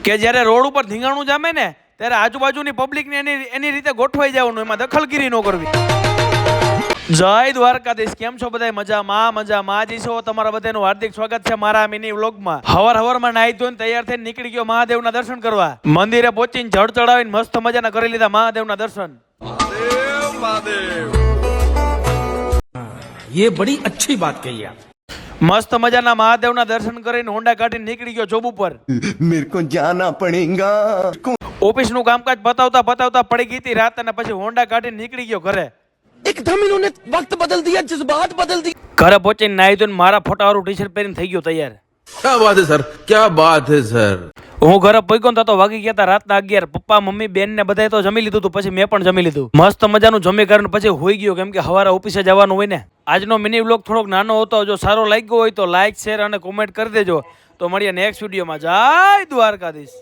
કે જ્યારે રોડ ઉપર ધીંગાણું જામે ને ત્યારે આજુબાજુની પબ્લિકને એની રીતે ગોઠવાઈ જવાનું, એમાં દખલગીરી ન કરવી. જય દ્વારકાધીશ. કેમ છો બધા? મજામાં જી છો? તમારા બધાનું હાર્દિક સ્વાગત છે મારા મિની વ્લોગમાં. હવારમાં નાહી ધોઈને તૈયાર થઈને નીકળી ગયો મહાદેવના દર્શન કરવા. મંદિરે પહોંચીને જળ ચડાવીને મસ્ત મજાના કરી લીધા મહાદેવના દર્શન. ये बड़ी अच्छी बात कही आप. મસ્ત મજાના મહાદેવના દર્શન કરીને હોન્ડા કાઢીને નીકળી ગયો જોબ ઉપર. मेरे को जाना पड़ेगा. ઓફિસનું કામકાજ પતાવતા પડી ગઈ હતી રાત, અને પછી હોન્ડા કાઢીને નીકળી ગયો ઘરે. एकदम इन्होंने वक्त बदल दिया, जज्बात बदल दिए. ઘરે પહોંચીને નાહી ધોઈને મારા ફોટાવાળું ટી-શર્ટ પહેરીને થઈ ગયો તૈયાર. क्या बात है सर, क्या बात है सर. હું ઘરે પહોંચ્યો ને તો વાગી ગયા હતા રાતના 11. પપ્પા મમ્મી બેન ને બધાએ તો જમી લીધું હતું, પછી મેં પણ જમી લીધું. મસ્ત મજાનું જમી કરીને પછી હોઈ ગયો, કેમ કે સવારે ઓફિસે જવાનું હોય ને. આજનો મિની વ્લોગ થોડોક નાનો હતો. જો સારો લાગ્યો હોય તો લાઈક શેર અને કોમેન્ટ કરી દેજો. તો મળીએ નેક્સ્ટ વિડીયોમાં. જય દ્વારકાધીશ.